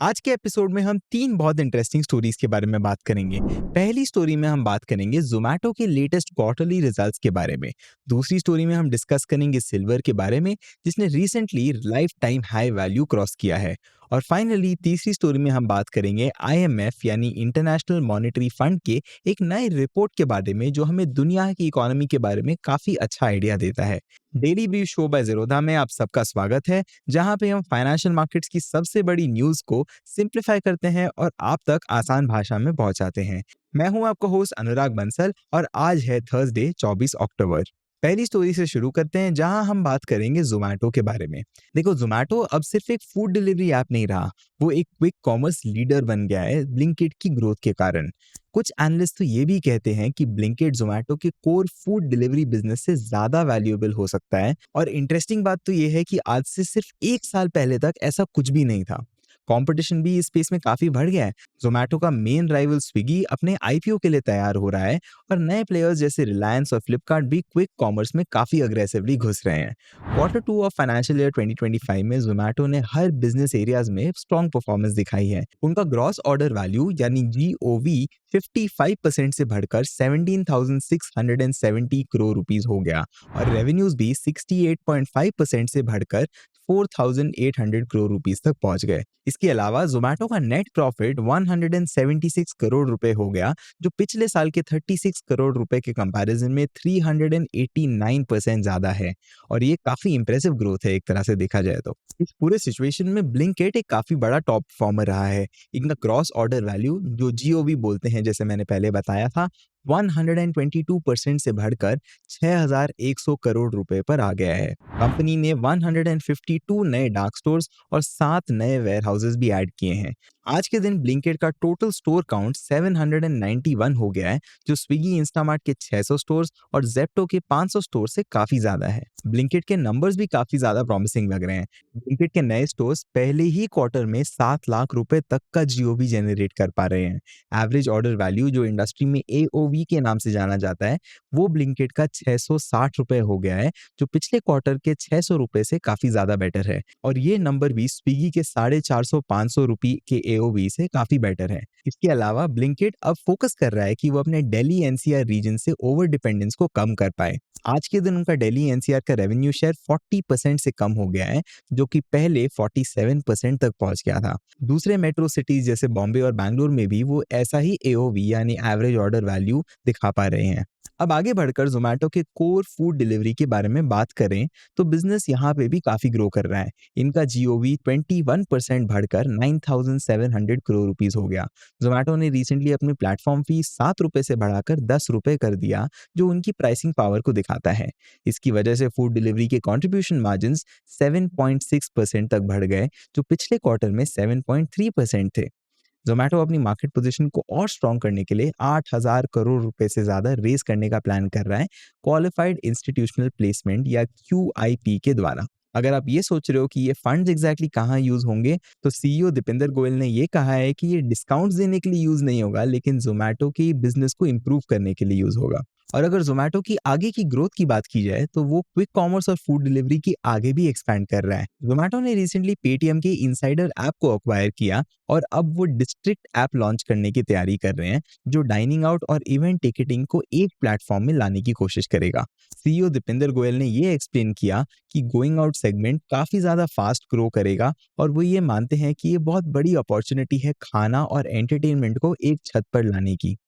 आज के एपिसोड में हम तीन बहुत इंटरेस्टिंग स्टोरीज के बारे में बात करेंगे। पहली स्टोरी में हम बात करेंगे जोमेटो के लेटेस्ट क्वार्टरली रिजल्ट्स के बारे में। दूसरी स्टोरी में हम डिस्कस करेंगे सिल्वर के बारे में, जिसने recently life time high value cross किया है। और फाइनली तीसरी स्टोरी में हम बात करेंगे IMF यानी इंटरनेशनल मॉनेटरी फंड के एक नए रिपोर्ट के बारे में, जो हमें दुनिया की इकोनॉमी के बारे में काफी अच्छा आइडिया देता है। Daily brief show by Zerodha में आप सबका स्वागत है, जहां पे हम फाइनेंशियल मार्केट्स की सबसे बड़ी न्यूज को सिंप्लीफाई करते हैं और आप तक आसान भाषा में पहुंचाते हैं। मैं हूं आपका होस्ट अनुराग बंसल और आज है थर्सडे 24 अक्टूबर। पहली स्टोरी से शुरू करते हैं, जहां हम बात करेंगे जोमेटो के बारे में। देखो, जोमेटो अब सिर्फ एक फूड डिलीवरी ऐप नहीं रहा, वो एक क्विक कॉमर्स लीडर बन गया है ब्लिंकिट की ग्रोथ के कारण। कुछ एनालिस्ट तो ये भी कहते हैं कि ब्लिंकिट जोमेटो के कोर फूड डिलीवरी बिजनेस से ज्यादा वैल्यूएबल हो सकता है। और इंटरेस्टिंग बात तो ये है कि आज से सिर्फ एक साल पहले तक ऐसा कुछ भी नहीं था। कंपटीशन भी इस स्पेस में काफी बढ़ गया है। जोमेटो का मेन राइवल स्विगी अपने IPO के लिए तैयार हो रहा है और नए प्लेयर्स जैसे रिलायंस और फ्लिपकार्ट भी क्विक कॉमर्स में काफी अग्रेसिवली घुस रहे हैं। Q2 ऑफ फाइनेंशियल ईयर 2025 में जोमेटो ने हर बिजनेस एरियाज में स्ट्रॉन्ग परफॉर्मेंस दिखाई है। उनका ग्रॉस ऑर्डर वैल्यू यानी GOV 55% से बढ़कर 17,670 करोड़ रुपीस हो गया और रेवेन्यूज भी 68.5% से बढ़कर 4,800 करोड़ रुपीस तक पहुंच गए। इसके अलावा जोमेटो का नेट प्रॉफिट 176 करोड़ रुपए हो गया, जो पिछले साल के 36 करोड़ रुपए के कंपैरिजन में 389% ज्यादा है। और ये काफी इंप्रेसिव ग्रोथ है एक तरह से देखा जाए तो। इस पूरे सिचुएशन में ब्लिंकिट एक काफी बड़ा टॉप परफॉर्मर रहा है। इनका क्रॉस ऑर्डर वैल्यू, जो GOV बोलते हैं, जैसे मैंने पहले बताया था, 122% से बढ़कर 6,100 करोड़ रुपए पर आ गया है। कंपनी ने 152 नए डार्क स्टोर्स और 7 नए वेयर हाउसेस भी ऐड किए हैं। आज के दिन ब्लिंकिट का टोटल स्टोर काउंट 791 हो गया है, जो स्विगी इंस्टामार्ट के 600 स्टोर्स और जेप्टो के 500 स्टोर से काफी ज्यादा है। ब्लिंकिट के नंबर्स भी काफी ज्यादा प्रॉमिसिंग लग रहे हैं। ब्लिंकिट के नए स्टोर्स पहले ही क्वार्टर में 7 लाख रुपए तक का GOV जनरेट कर पा रहे हैं। एवरेज ऑर्डर वैल्यू, जो इंडस्ट्री में AOV के नाम से जाना जाता है, वो ब्लिंकिट का 660 रुपए हो गया है, जो पिछले क्वार्टर के 600 रुपए से काफी ज्यादा बेटर है। और ये नंबर भी स्विगी के 450-500 रुपए के AOV से काफी बेटर है। इसके अलावा ब्लिंकिट अब फोकस कर रहा है कि वो अपने दिल्ली NCR रीजन से ओवर डिपेंडेंस को कम कर पाए। आज के दिन उनका दिल्ली NCR का रेवेन्यू शेयर 40% से कम हो गया है, जो कि पहले 47% तक पहुंच गया था। दूसरे मेट्रो सिटीज जैसे बॉम्बे और बैंगलोर में भी वो ऐसा ही AOV यानी एवरेज ऑर्डर वैल्यू दिखा पा रहे हैं। अब आगे बढ़कर जोमेटो के कोर फूड डिलीवरी के बारे में बात करें तो बिजनेस यहाँ पे भी काफी ग्रो कर रहा है। इनका GOV 21% बढ़कर 9,700 करोड़ रुपीस हो गया। जोमेटो ने रिसेंटली अपनी प्लेटफॉर्म फी 7 रुपए से बढ़ाकर 10 रुपए कर दिया, जो उनकी प्राइसिंग पावर को दिखाता है। इसकी वजह से फूड डिलीवरी के कंट्रीब्यूशन मार्जिन 7.6% तक बढ़ गए, जो पिछले क्वार्टर में 7.3% थे। जोमेटो अपनी मार्केट पोजीशन को और स्ट्रॉन्ग करने के लिए 8,000 करोड़ रुपए से ज्यादा रेस करने का प्लान कर रहा है, क्वालिफाइड इंस्टीट्यूशनल प्लेसमेंट या QIP के द्वारा। अगर आप ये सोच रहे हो कि ये फंड्स एग्जैक्टली कहाँ यूज होंगे, तो CEO दीपेंद्र गोयल ने ये कहा है कि ये डिस्काउंट्स देने के लिए यूज नहीं होगा, लेकिन जोमेटो की बिजनेस को इंप्रूव करने के लिए यूज होगा। और अगर जोमेटो की आगे की ग्रोथ की बात की जाए, तो वो क्विक कॉमर्स और फूड डिलीवरी की आगे भी एक्सपैंड कर रहा है। जोमेटो ने रिसेंटली पेटीएम के इनसाइडर ऐप को अक्वायर किया और अब वो डिस्ट्रिक्ट ऐप लॉन्च करने की तैयारी कर रहे हैं, जो डाइनिंग आउट और इवेंट टिकटिंग को एक प्लेटफॉर्म में लाने की कोशिश करेगा। CEO दीपेंद्र गोयल ने ये एक्सप्लेन किया कि गोइंग आउट सेगमेंट काफी ज्यादा फास्ट ग्रो करेगा और वो ये मानते हैं कि ये बहुत बड़ी अपॉर्चुनिटी है खाना और एंटरटेनमेंट को एक छत पर लाने की।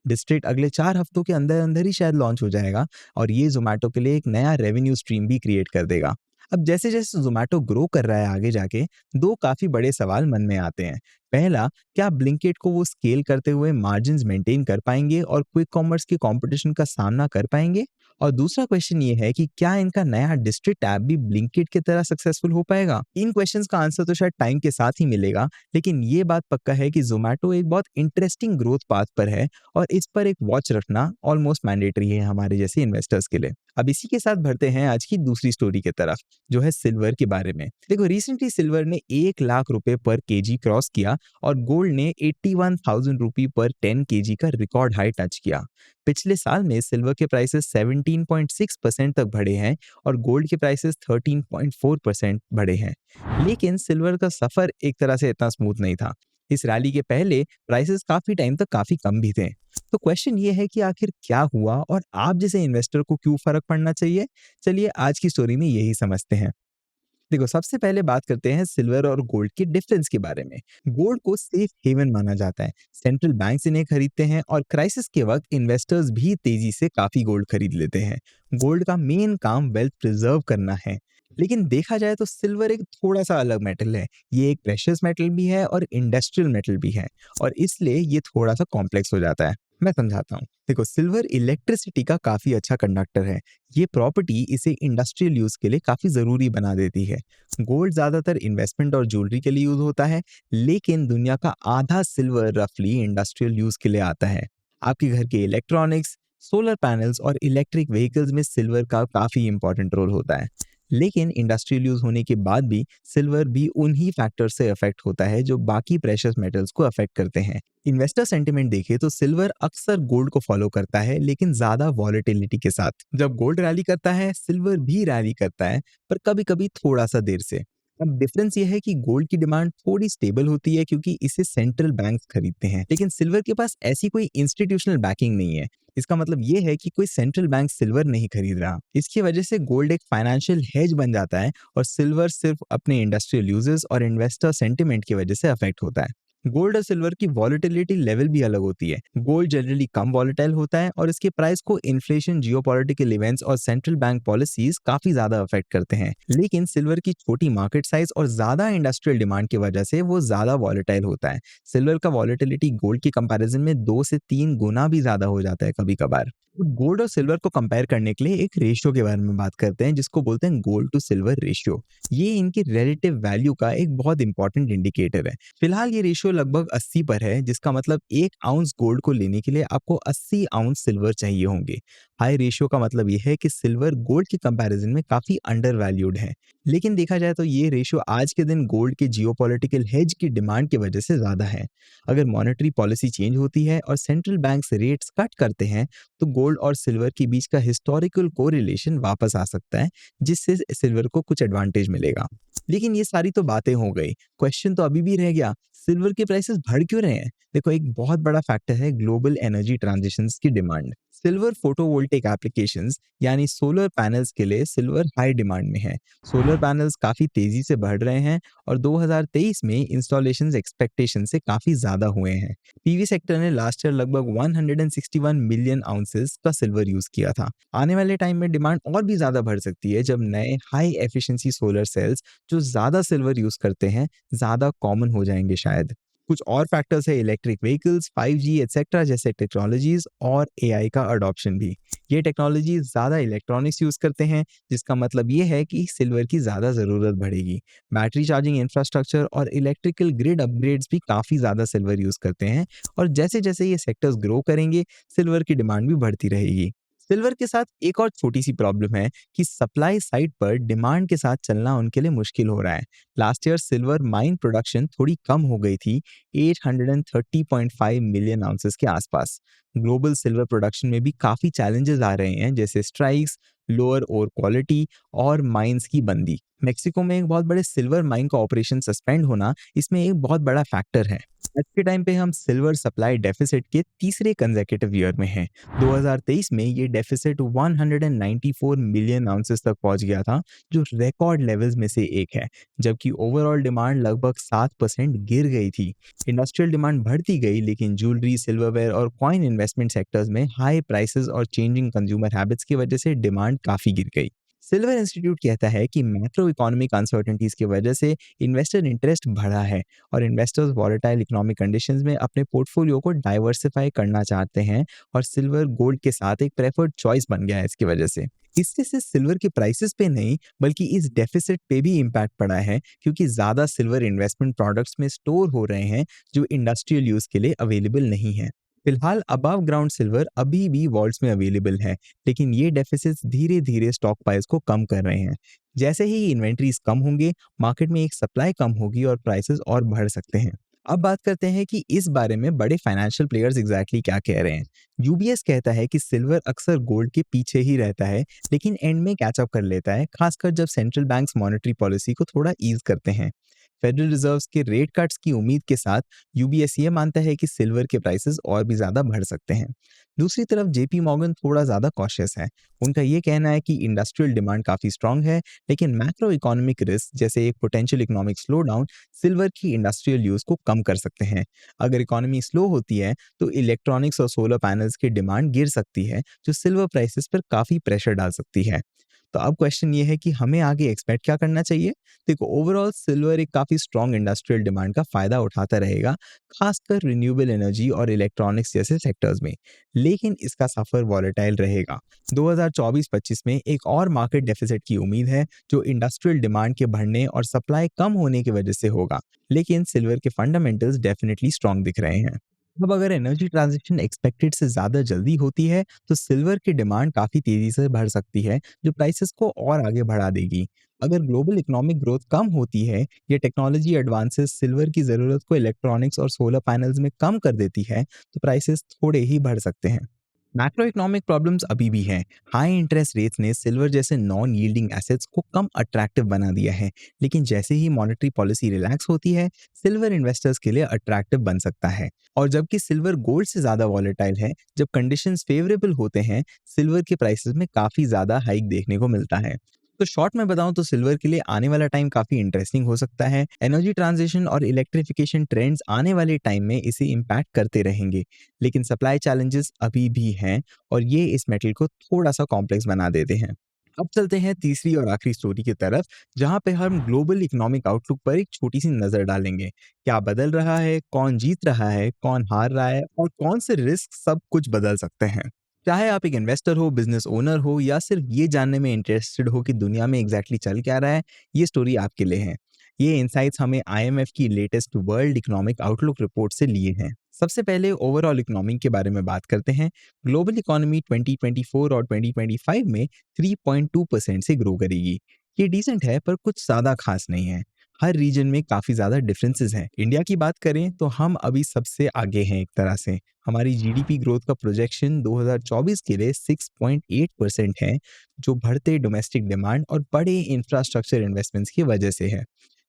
डिस्ट्रिक्ट अगले 4 हफ्तों के अंदर अंदर ही शायद लॉन्च हो जाएगा और ये जोमेटो के लिए एक नया रेवेन्यू स्ट्रीम भी क्रिएट कर देगा। अब जैसे जैसे जोमेटो ग्रो कर रहा है आगे जाके, दो काफी बड़े सवाल मन में आते हैं। पहला, क्या ब्लिंकिट को वो स्केल करते हुए मार्जिन्स मेंटेन कर पाएंगे और क्विक कॉमर्स के कंपटीशन का सामना कर पाएंगे? और दूसरा क्वेश्चन ये है कि क्या इनका नया डिस्ट्रिक्ट ऐप भी ब्लिंकिट की तरह सक्सेसफुल हो पाएगा? इन क्वेश्चंस का आंसर तो शायद टाइम के साथ ही मिलेगा, लेकिन ये बात पक्का है कि जोमेटो एक बहुत इंटरेस्टिंग ग्रोथ पाथ पर है और इस पर एक वॉच रखना ऑलमोस्ट मैंडेटरी है हमारे जैसे इन्वेस्टर्स के लिए। अब इसी के साथ बढ़ते हैं आज की दूसरी स्टोरी की तरफ, जो है सिल्वर के बारे में। देखो, रिसेंटली सिल्वर ने 1 लाख रुपए पर KG क्रॉस किया और गोल्ड ने 81,000 रुपये पर 10 केजी का रिकॉर्ड हाई टच किया। पिछले साल में सिल्वर के प्राइसेस 17.6% तक बढ़े हैं और गोल्ड के प्राइसेस 13.4% बढ़े हैं। लेकिन सिल्वर का सफर एक तरह से इतना स्मूथ नहीं था। इस रैली के पहले प्राइसेस काफी टाइम तक काफी कम भी थे। तो क्वेश्चन ये है कि आखिर क्या हुआ और आप जैसे इन्वेस्टर को क्यों फर्क पड़ना चाहिए। चलिए आज की स्टोरी में यही समझते हैं। देखो, सबसे पहले बात करते हैं सिल्वर और गोल्ड के डिफरेंस के बारे में। गोल्ड को सेफ हेवन माना जाता है। सेंट्रल बैंक्स इन्हें खरीदते हैं और क्राइसिस के वक्त इन्वेस्टर्स भी तेजी से काफी गोल्ड खरीद लेते हैं। गोल्ड का मेन काम वेल्थ प्रिजर्व करना है। लेकिन देखा जाए तो सिल्वर एक थोड़ा सा अलग मेटल है। ये एक प्रेशियस मेटल भी है और इंडस्ट्रियल मेटल भी है, और इसलिए ये थोड़ा सा कॉम्प्लेक्स हो जाता है। मैं समझाता हूँ। देखो, सिल्वर इलेक्ट्रिसिटी का काफी अच्छा कंडक्टर है। ये प्रॉपर्टी इसे इंडस्ट्रियल यूज के लिए काफी जरूरी बना देती है। गोल्ड ज्यादातर इन्वेस्टमेंट और ज्वेलरी के लिए यूज होता है, लेकिन दुनिया का आधा सिल्वर रफली इंडस्ट्रियल यूज के लिए आता है। आपके घर के इलेक्ट्रॉनिक्स, सोलर पैनल्स और इलेक्ट्रिक व्हीकल्स में सिल्वर का काफी इंपॉर्टेंट रोल होता है। लेकिन इंडस्ट्रियल यूज होने के बाद भी सिल्वर भी उन्हीं फैक्टर से अफेक्ट होता है जो बाकी प्रेशियस मेटल्स को अफेक्ट करते हैं। इन्वेस्टर सेंटिमेंट देखे तो सिल्वर अक्सर गोल्ड को फॉलो करता है, लेकिन ज्यादा वॉलेटिलिटी के साथ। जब गोल्ड रैली करता है, सिल्वर भी रैली करता है, पर कभी कभी थोड़ा सा देर से। अब डिफरेंस यह है कि गोल्ड की डिमांड थोड़ी स्टेबल होती है क्योंकि इसे सेंट्रल बैंक्स खरीदते हैं, लेकिन सिल्वर के पास ऐसी कोई इंस्टीट्यूशनल बैकिंग नहीं है। इसका मतलब ये है कि कोई सेंट्रल बैंक सिल्वर नहीं खरीद रहा। इसकी वजह से गोल्ड एक फाइनेंशियल हेज बन जाता है और सिल्वर सिर्फ अपने इंडस्ट्रियल यूजेस और इन्वेस्टर सेंटिमेंट की वजह से अफेक्ट होता है। गोल्ड और सिल्वर की वॉलेटिलिटी लेवल भी अलग होती है। गोल्ड जनरली कम वॉलेटाइल होता है और इसके प्राइस को इन्फ्लेशन, जियोपॉलिटिकल इवेंट्स और सेंट्रल बैंक पॉलिसीज काफी ज्यादा अफेक्ट करते हैं। लेकिन सिल्वर की छोटी मार्केट साइज और ज्यादा इंडस्ट्रियल डिमांड की वजह से वो ज्यादा वॉलेटाइल होता है। सिल्वर का वॉलेटिलिटी गोल्ड के कंपैरिजन में 2 से 3 गुना भी ज्यादा हो जाता है कभी कभार। गोल्ड और सिल्वर को कंपेयर करने के लिए एक रेशियो के बारे में बात करते हैं, जिसको बोलते हैं गोल्ड टू सिल्वर रेशियो। ये इनकी रिलेटिव वैल्यू का एक बहुत इंपॉर्टेंट इंडिकेटर है। फिलहाल ये रेशियो लगभग 80 पर है, जिसका मतलब 1 आउंस गोल्ड को लेने के लिए आपको 80 आउंस सिल्वर चाहिए होंगे। हाई रेशियो का मतलब ये है कि सिल्वर गोल्ड के कंपैरिजन में काफी अंडर वैल्यूड है। लेकिन देखा जाए तो ये रेशियो आज के दिन गोल्ड के जियोपॉलिटिकल हेज की डिमांड की वजह से ज्यादा है। अगर मॉनेटरी पॉलिसी चेंज होती है और सेंट्रल बैंक्स रेट्स कट करते हैं, तो गोल्ड और सिल्वर के बीच का हिस्टोरिकल कोरिलेशन वापस आ सकता है, जिससे सिल्वर को कुछ एडवांटेज मिलेगा। लेकिन ये सारी तो बातें हो गई, क्वेश्चन तो अभी भी रह गया, सिल्वर के प्राइसेस बढ़ क्यों रहे हैं। देखो, एक बहुत बड़ा फैक्टर है ग्लोबल एनर्जी ट्रांजिशंस की डिमांड। सिल्वर फोटोवोल्टेक एप्लीकेशंस यानी सोलर पैनल्स के लिए सिल्वर हाई डिमांड में है। सोलर पैनल्स काफी तेजी से बढ़ रहे हैं और 2023 में इंस्टॉलेशंस एक्सपेक्टेशन से काफी ज्यादा हुए हैं। पीवी सेक्टर ने लास्ट ईयर लगभग 161 मिलियन आउंसेस का सिल्वर यूज किया था। आने वाले टाइम में डिमांड और भी ज्यादा बढ़ सकती है जब नए हाई एफिशिएंसी सोलर सेल्स जो ज्यादा सिल्वर यूज करते हैं ज्यादा कॉमन हो जाएंगे शायद। कुछ और फैक्टर्स है इलेक्ट्रिक व्हीकल्स, 5G एटसेट्रा जैसे टेक्नोलॉजीज और एआई का अडॉप्शन भी। ये टेक्नोलॉजीज ज्यादा इलेक्ट्रॉनिक्स यूज करते हैं, जिसका मतलब ये है कि सिल्वर की ज्यादा जरूरत बढ़ेगी। बैटरी चार्जिंग इंफ्रास्ट्रक्चर और इलेक्ट्रिकल ग्रिड अपग्रेड्स भी काफी ज्यादा सिल्वर यूज करते हैं, और जैसे जैसे ये सेक्टर्स ग्रो करेंगे सिल्वर की डिमांड भी बढ़ती रहेगी। सिल्वर के साथ एक और छोटी सी प्रॉब्लम है कि सप्लाई साइड पर डिमांड के साथ चलना उनके लिए मुश्किल हो रहा है। Last year silver mine production थोड़ी कम हो गई थी, 830.5 मिलियन आउंसेस के आसपास। ग्लोबल सिल्वर प्रोडक्शन में भी काफी चैलेंजेस आ रहे हैं, जैसे स्ट्राइक्स, लोअर ओर क्वालिटी और माइंस की बंदी। मेक्सिको में एक बहुत बड़े सिल्वर माइन का ऑपरेशन सस्पेंड होना इसमें एक बहुत बड़ा फैक्टर है। आज के टाइम पे हम सिल्वर सप्लाई डेफिसिट के तीसरे कंसेक्यूटिव ईयर में हैं। 2023 में ये डेफिसिट 194 मिलियन आउंसेस तक पहुंच गया था, जो रिकॉर्ड लेवल्स में से एक है, जबकि ओवरऑल डिमांड लगभग 7% गिर गई थी। इंडस्ट्रियल डिमांड बढ़ती गई, लेकिन ज्वेलरी, सिल्वरवेयर और कॉइन इन्वेस्टमेंट सेक्टर्स में हाई प्राइसेस और चेंजिंग कंज्यूमर हैबिट्स की वजह से डिमांड काफी गिर गई। सिल्वर इंस्टीट्यूट कहता है कि मैक्रो इकोनॉमिक अनसर्टेनिटीज की वजह से इन्वेस्टर इंटरेस्ट बढ़ा है और इन्वेस्टर्स वॉलेटाइल इकोनॉमिक कंडीशंस में अपने पोर्टफोलियो को डाइवर्सिफाई करना चाहते हैं, और सिल्वर गोल्ड के साथ एक प्रेफर्ड चॉइस बन गया है इसकी वजह से। इससे सिर्फ सिल्वर के प्राइसेस पे नहीं बल्कि इस डेफिसिट पे भी इम्पैक्ट पड़ा है, क्योंकि ज्यादा सिल्वर इन्वेस्टमेंट प्रोडक्ट्स में स्टोर हो रहे हैं जो इंडस्ट्रियल यूज के लिए अवेलेबल नहीं है। फिलहाल अबव ग्राउंड सिल्वर अभी भी वॉल्ट्स में अवेलेबल है, लेकिन ये डेफिसिट्स धीरे धीरे स्टॉक प्राइस को कम कर रहे हैं। जैसे ही इन्वेंट्रीज कम होंगे, मार्केट में एक सप्लाई कम होगी और प्राइसेस और बढ़ सकते हैं। अब बात करते हैं कि इस बारे में बड़े फाइनेंशियल प्लेयर्स एग्जैक्टली क्या कह रहे हैं। यूबीएस कहता है कि सिल्वर अक्सर गोल्ड के पीछे ही रहता है, लेकिन एंड में कैचअप कर लेता है, खासकर जब सेंट्रल बैंक्स मॉनेटरी पॉलिसी को थोड़ा ईज करते हैं। फेडरल रिजर्व्स के रेट कट्स की उम्मीद के साथ यूबीएस ये मानता है कि सिल्वर के प्राइसेस और भी ज्यादा बढ़ सकते हैं। दूसरी तरफ जेपी मॉर्गन थोड़ा ज्यादा कॉशियस है। उनका ये कहना है कि इंडस्ट्रियल डिमांड काफी स्ट्रांग है, लेकिन मैक्रो इकोनॉमिक रिस्क जैसे एक potential economic slow down silver की इंडस्ट्रियल यूज को कम कर सकते हैं। अगर इकोनॉमी स्लो होती है तो इलेक्ट्रॉनिक्स और सोलर पैनल्स की डिमांड गिर सकती है, जो सिल्वर प्राइसेस पर काफी प्रेशर डाल सकती है। तो अब क्वेश्चन ये है कि हमें आगे एक्सपेक्ट क्या करना चाहिए। देखो, ओवरऑल सिल्वर एक काफी स्ट्रॉन्ग इंडस्ट्रियल डिमांड का फायदा उठाता रहेगा, खासकर रिन्यूएबल एनर्जी और इलेक्ट्रॉनिक्स जैसे सेक्टर्स में, लेकिन इसका सफर वॉलेटाइल रहेगा। 2024-25 में एक और मार्केट डेफिसिट की उम्मीद है, जो इंडस्ट्रियल डिमांड के बढ़ने और सप्लाई कम होने की वजह से होगा, लेकिन सिल्वर के फंडामेंटल्स डेफिनेटली स्ट्रॉन्ग दिख रहे हैं। अब अगर एनर्जी ट्रांजिशन एक्सपेक्टेड से ज़्यादा जल्दी होती है, तो सिल्वर की डिमांड काफ़ी तेज़ी से बढ़ सकती है, जो प्राइसेस को और आगे बढ़ा देगी। अगर ग्लोबल इकोनॉमिक ग्रोथ कम होती है या टेक्नोलॉजी एडवांसेस सिल्वर की ज़रूरत को इलेक्ट्रॉनिक्स और सोलर पैनल्स में कम कर देती है, तो प्राइसेस थोड़े ही बढ़ सकते हैं। मैक्रो इकोनॉमिक प्रॉब्लम्स अभी भी हैं। हाई इंटरेस्ट रेट्स ने सिल्वर जैसे नॉन यील्डिंग एसेट्स को कम अट्रैक्टिव बना दिया है, लेकिन जैसे ही मॉनेटरी पॉलिसी रिलैक्स होती है, सिल्वर इन्वेस्टर्स के लिए अट्रैक्टिव बन सकता है। और जबकि सिल्वर गोल्ड से ज़्यादा वॉलेटाइल है, जब कंडीशंस फेवरेबल होते हैं, सिल्वर के प्राइसेस में काफ़ी ज़्यादा हाइक देखने को मिलता है। तो शॉर्ट में बताऊं तो सिल्वर के लिए आने वाला टाइम काफी इंटरेस्टिंग हो सकता है। एनर्जी ट्रांजिशन और इलेक्ट्रिफिकेशन ट्रेंड्स आने वाले टाइम में इसे इम्पैक्ट करते रहेंगे, लेकिन सप्लाई चैलेंजेस अभी भी हैं और ये इस मेटल को थोड़ा सा कॉम्प्लेक्स बना देते हैं। अब चलते हैं तीसरी और आखिरी स्टोरी की तरफ, जहां पे हम ग्लोबल इकोनॉमिक आउटलुक पर एक छोटी सी नजर डालेंगे। क्या बदल रहा है, कौन जीत रहा है, कौन हार रहा है और कौन से रिस्क सब कुछ बदल सकते हैं। चाहे आप एक इन्वेस्टर हो, बिजनेस ओनर हो या सिर्फ ये जानने में इंटरेस्टेड हो कि दुनिया में एग्जैक्टली चल क्या रहा है, ये स्टोरी आपके लिए है। ये इनसाइट्स हमें आईएमएफ की latest world economic outlook report से लिए हैं। सबसे पहले ओवरऑल इकोनॉमी के बारे में बात करते हैं। ग्लोबल इकोनॉमी 2024 और 2025 में 3.2% से ग्रो करेगी। ये डिसेंट है, पर कुछ ज़्यादा खास नहीं है। हर रीजन में काफ़ी ज़्यादा डिफरेंसेस हैं। इंडिया की बात करें तो हम अभी सबसे आगे हैं एक तरह से। हमारी जीडीपी ग्रोथ का प्रोजेक्शन 2024 के लिए 6.8% है, जो बढ़ते डोमेस्टिक डिमांड और बड़े इंफ्रास्ट्रक्चर इन्वेस्टमेंट्स की वजह से है।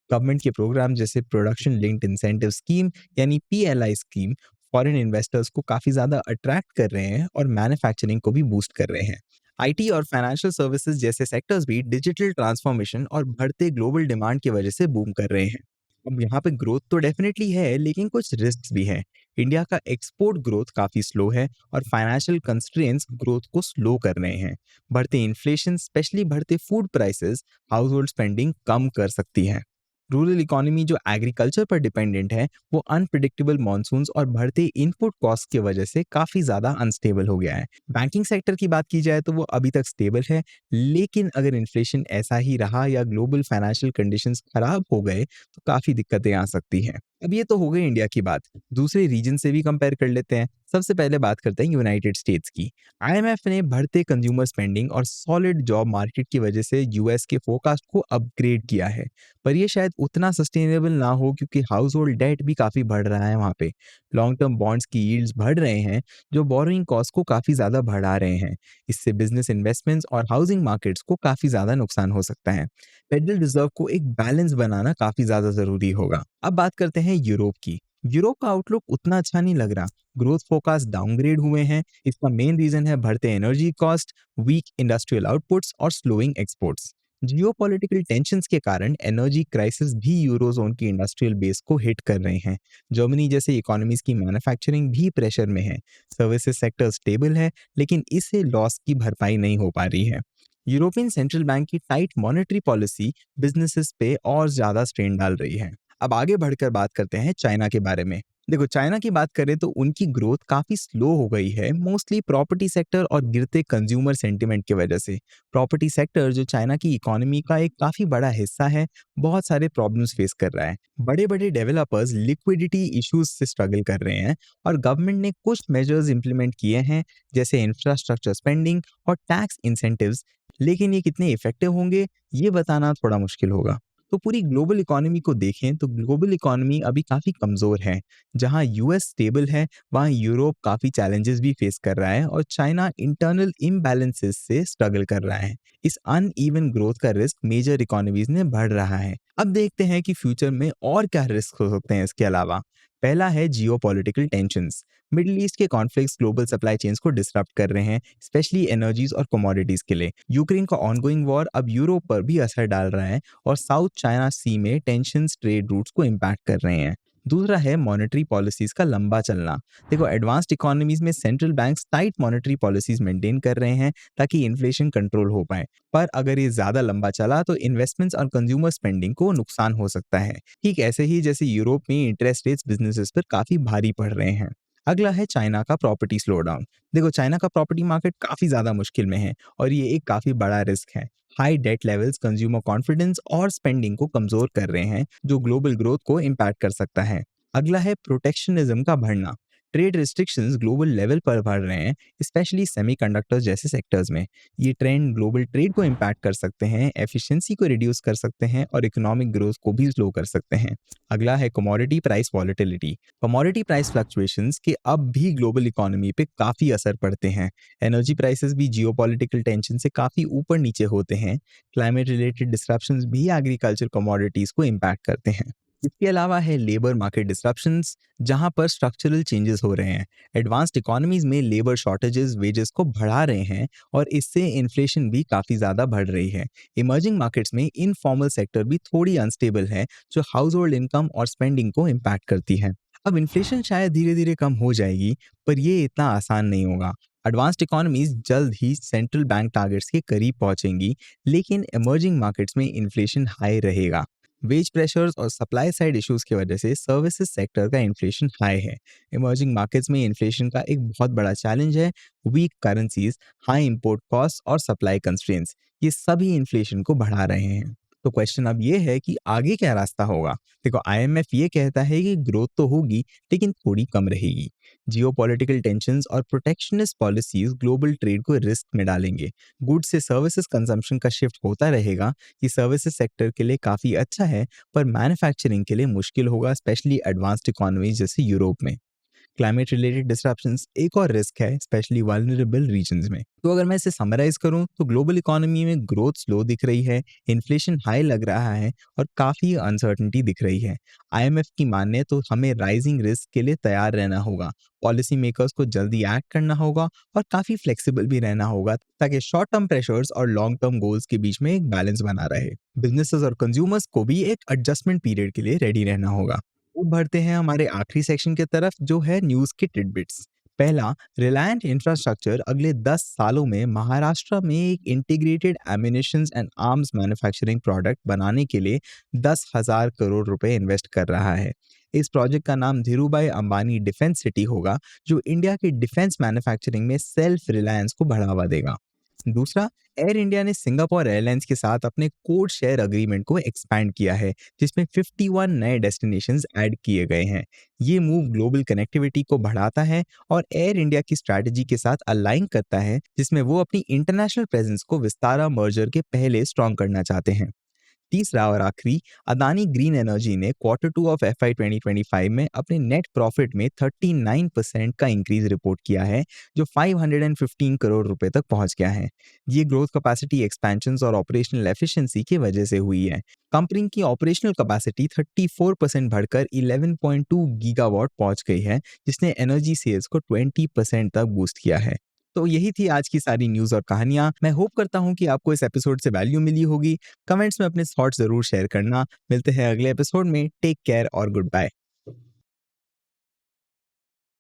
गवर्नमेंट के प्रोग्राम जैसे प्रोडक्शन लिंक्ड इंसेंटिव स्कीम यानी पीएलआई स्कीम फॉरेन इन्वेस्टर्स को काफ़ी ज़्यादा अट्रैक्ट कर रहे हैं और मैन्युफैक्चरिंग को भी बूस्ट कर रहे हैं। आईटी और फाइनेंशियल सर्विसेज जैसे सेक्टर्स भी डिजिटल ट्रांसफॉर्मेशन और बढ़ते ग्लोबल डिमांड की वजह से बूम कर रहे हैं। अब यहाँ पे ग्रोथ तो डेफिनेटली है, लेकिन कुछ रिस्क भी हैं। इंडिया का एक्सपोर्ट ग्रोथ काफ़ी स्लो है और फाइनेंशियल कंस्ट्रेंट्स ग्रोथ को स्लो कर रहे हैं। बढ़ते इन्फ्लेशन, स्पेशली बढ़ते food prices, household spending कम कर सकती है। रूरल इकोनॉमी जो एग्रीकल्चर पर डिपेंडेंट है, वो अनप्रिडिक्टेबल मॉनसून्स और बढ़ते इनपुट कॉस्ट की वजह से काफ़ी ज़्यादा अनस्टेबल हो गया है। बैंकिंग सेक्टर की बात की जाए तो वो अभी तक स्टेबल है, लेकिन अगर इन्फ्लेशन ऐसा ही रहा या ग्लोबल फाइनेंशियल कंडीशंस खराब हो गए, तो काफ़ी दिक्कतें आ सकती हैं। अब ये तो हो गई इंडिया की बात। दूसरे रीजन से भी कंपेयर कर लेते हैं। सबसे पहले बात करते हैं यूनाइटेड स्टेट्स की। आईएमएफ ने बढ़ते कंज्यूमर स्पेंडिंग और सॉलिड जॉब मार्केट की वजह से यूएस के फोरकास्ट को अपग्रेड किया है, पर ये शायद उतना सस्टेनेबल ना हो, क्योंकि हाउस होल्ड डेट भी काफ़ी बढ़ रहा है वहाँ पे। लॉन्ग टर्म बॉन्ड्स की यील्ड्स बढ़ रहे हैं, जो बोरोइंग कॉस्ट को काफ़ी ज़्यादा बढ़ा रहे हैं। इससे बिजनेस इन्वेस्टमेंट्स और हाउसिंग मार्केट्स को काफ़ी ज़्यादा नुकसान हो सकता है। फेडरल रिजर्व को एक बैलेंस बनाना काफ़ी ज़्यादा ज़रूरी होगा। अब बात करते हैं यूरोप की। यूरोप का आउटलुक उतना अच्छा नहीं लग रहा। ग्रोथ फोरकास्ट डाउनग्रेड हुए हैं। इसका मेन रीजन है बढ़ते energy cost, weak industrial outputs और स्लोइंग एक्सपोर्ट्स। जियोपॉलिटिकल टेंशंस के कारण एनर्जी क्राइसिस भी यूरोजोन की इंडस्ट्रियल बेस को हिट कर रहे हैं। जर्मनी जैसे इकोनॉमीज की मैन्युफैक्चरिंग भी प्रेशर में है। सर्विसेज सेक्टर स्टेबल है, लेकिन इससे लॉस की भरपाई नहीं हो पा रही है। यूरोपियन सेंट्रल बैंक की टाइट मॉनेटरी पॉलिसी बिजनेसेस पे और ज्यादा स्ट्रेन डाल रही है। अब आगे बढ़कर बात करते हैं चाइना के बारे में। देखो, चाइना की बात करें तो उनकी ग्रोथ काफी स्लो हो गई है, मोस्टली प्रॉपर्टी सेक्टर और गिरते कंज्यूमर सेंटिमेंट की वजह से। प्रॉपर्टी सेक्टर जो चाइना की इकोनॉमी का एक काफी बड़ा हिस्सा है, बहुत सारे प्रॉब्लम्स फेस कर रहा है। बड़े बड़े डेवलपर्स लिक्विडिटी इश्यूज से स्ट्रगल कर रहे हैं और गवर्नमेंट ने कुछ मेजर्स इंप्लीमेंट किए हैं, जैसे इंफ्रास्ट्रक्चर स्पेंडिंग और टैक्स इंसेंटिव्स, लेकिन ये कितने इफेक्टिव होंगे, ये बताना थोड़ा मुश्किल होगा। तो पूरी ग्लोबल इकोनॉमी को देखें तो ग्लोबल इकोनॉमी अभी काफ़ी कमज़ोर है। जहाँ यूएस स्टेबल है, वहाँ यूरोप काफ़ी चैलेंजेस भी फेस कर रहा है और चाइना इंटरनल इम्बैलेंसेस से स्ट्रगल कर रहा है। इस अनइवन ग्रोथ का रिस्क मेजर इकोनॉमीज में बढ़ रहा है। अब देखते हैं कि फ्यूचर में और क्या रिस्क हो सकते हैं इसके अलावा। पहला है जियोपॉलिटिकल टेंशंस। मिडिल ईस्ट के कॉन्फ्लिक्ट्स ग्लोबल सप्लाई चेन्स को डिसरप्ट कर रहे हैं, स्पेशली एनर्जीज और कमोडिटीज के लिए। यूक्रेन का ऑनगोइंग वॉर अब यूरोप पर भी असर डाल रहा है और साउथ चाइना सी में टेंशंस ट्रेड रूट्स को इम्पैक्ट कर रहे हैं। दूसरा है मॉनेटरी पॉलिसीज का लंबा चलना। देखो, एडवांस्ड इकोनॉमीज में central banks tight monetary policies maintain कर रहे हैं ताकि इन्फ्लेशन कंट्रोल हो पाए। पर अगर ये ज्यादा लंबा चला तो इन्वेस्टमेंट्स और कंज्यूमर स्पेंडिंग को नुकसान हो सकता है, ठीक ऐसे ही जैसे यूरोप में इंटरेस्ट रेट्स बिजनेसेस पर काफी भारी पड़ रहे हैं। अगला है चाइना का प्रॉपर्टी स्लोडाउन। देखो, चाइना का प्रॉपर्टी मार्केट काफी ज्यादा मुश्किल में है और ये एक काफी बड़ा रिस्क है। High debt levels consumer confidence और स्पेंडिंग को कमजोर कर रहे हैं, जो ग्लोबल ग्रोथ को इम्पैक्ट कर सकता है। अगला है प्रोटेक्शनिज्म का बढ़ना। ट्रेड रिस्ट्रिक्शंस ग्लोबल लेवल पर बढ़ रहे हैं, स्पेशली सेमीकंडक्टर्स जैसे सेक्टर्स में। ये ट्रेंड ग्लोबल ट्रेड को इम्पैक्ट कर सकते हैं, एफिशिएंसी को रिड्यूस कर सकते हैं और इकोनॉमिक ग्रोथ को भी स्लो कर सकते हैं। अगला है commodity price volatility. Commodity price fluctuations के अब भी ग्लोबल इकोनॉमी पे काफी असर पड़ते हैं। एनर्जी प्राइसेस भी जियोपॉलिटिकल टेंशन से काफी ऊपर नीचे होते हैं। क्लाइमेट रिलेटेड डिस्रप्शंस भी एग्रीकल्चर कमोडिटीज को इम्पैक्ट करते हैं। इसके अलावा है लेबर मार्केट डिस्रप्शंस, जहां पर स्ट्रक्चरल चेंजेस हो रहे हैं। एडवांस्ड इकोनॉमीज में लेबर शॉर्टेजेस वेजेस को बढ़ा रहे हैं और इससे इन्फ्लेशन भी काफी ज्यादा बढ़ रही है। इमर्जिंग मार्केट्स में इनफॉर्मल सेक्टर भी थोड़ी अनस्टेबल है, जो हाउस होल्ड इनकम और स्पेंडिंग को इम्पैक्ट करती है। अब इन्फ्लेशन शायद धीरे धीरे कम हो जाएगी, पर ये इतना आसान नहीं होगा। एडवांस्ड इकोनॉमीज जल्द ही सेंट्रल बैंक टारगेट्स के करीब पहुंचेंगी, लेकिन इमर्जिंग मार्केट्स में इन्फ्लेशन हाई रहेगा। वेज प्रेशर्स और सप्लाई साइड इश्यूज की वजह से सर्विसेज सेक्टर का इन्फ्लेशन हाई है। इमर्जिंग मार्केट्स में इन्फ्लेशन का एक बहुत बड़ा चैलेंज है। Weak currencies, high import cost और सप्लाई कंस्ट्रेंट्स, ये सभी इन्फ्लेशन को बढ़ा रहे हैं। तो क्वेश्चन अब ये है कि आगे क्या रास्ता होगा। देखो, आईएमएफ ये कहता है कि ग्रोथ तो होगी, लेकिन थोड़ी कम रहेगी। जियोपॉलिटिकल टेंशंस और प्रोटेक्शनिस्ट पॉलिसीज ग्लोबल ट्रेड को रिस्क में डालेंगे। गुड्स से सर्विसेज कंजम्पशन का शिफ्ट होता रहेगा। ये सर्विसेज सेक्टर के लिए काफी अच्छा है, पर मैन्युफैक्चरिंग के लिए मुश्किल होगा, स्पेशली एडवांस्ड इकोनॉमीज जैसे यूरोप में। क्लाइमेट रिलेटेड डिस्ट्रप्शंस एक और रिस्क है, स्पेशली वल्नरेबल रीजन्स में। तो अगर मैं इसे समराइज करूं तो ग्लोबल इकोनॉमी में ग्रोथ स्लो दिख रही है, इन्फ्लेशन हाई लग रहा है और काफी अनसर्टेनिटी दिख रही है। आईएमएफ की माने तो हमें राइजिंग रिस्क के लिए तैयार रहना होगा, पॉलिसी मेकर्स को जल्दी एक्ट करना होगा और काफी फ्लेक्सिबल भी रहना होगा, ताकि शॉर्ट टर्म प्रेशर्स और लॉन्ग टर्म गोल्स के बीच में एक बैलेंस बना रहे। बिजनेसेस और कंज्यूमर्स को भी एक एडजस्टमेंट पीरियड के लिए रेडी रहना होगा। अब बढ़ते हैं हमारे आखिरी सेक्शन की तरफ, जो है न्यूज के टिडबिट्स। पहला, रिलायंस इंफ्रास्ट्रक्चर अगले 10 सालों में महाराष्ट्र में एक integrated ammunitions and arms manufacturing product बनाने के लिए 10,000 करोड़ रुपए इन्वेस्ट कर रहा है। इस प्रोजेक्ट का नाम धीरूभाई अंबानी डिफेंस सिटी होगा, जो इंडिया की डिफेंस मैन्युफैक्चरिंग में सेल्फ रिलायंस को बढ़ावा देगा। दूसरा, एयर इंडिया ने सिंगापुर एयरलाइंस के साथ अपने कोड शेयर अग्रीमेंट को एक्सपैंड किया है, जिसमें 51 नए डेस्टिनेशंस ऐड किए गए हैं। ये मूव ग्लोबल कनेक्टिविटी को बढ़ाता है और एयर इंडिया की स्ट्रैटेजी के साथ अलाइन करता है, जिसमें वो अपनी इंटरनेशनल प्रेजेंस को विस्तारा मर्जर के पहले स्ट्रॉन्ग करना चाहते हैं। तीसरा और आखिरी, अदानी ग्रीन एनर्जी ने Q2 ऑफ FY 2025 में अपने नेट प्रॉफिट में 39% का इंक्रीज रिपोर्ट किया है, जो 515 करोड़ रुपए तक पहुंच गया है। ये ग्रोथ कैपेसिटी एक्सपेंशंस और ऑपरेशनल एफिशिएंसी की वजह से हुई है। कंपनी की ऑपरेशनल कैपेसिटी 34% बढ़कर 11.2 गीगावाट पहुंच गई है, जिसने एनर्जी सेल्स को 20% तक बूस्ट किया है। तो यही थी आज की सारी न्यूज़ और कहानियां। मैं होप करता हूं कि आपको इस एपिसोड से वैल्यू मिली होगी। कमेंट्स में अपने थॉट्स जरूर शेयर करना। मिलते हैं अगले एपिसोड में। टेक केयर और गुड बाय।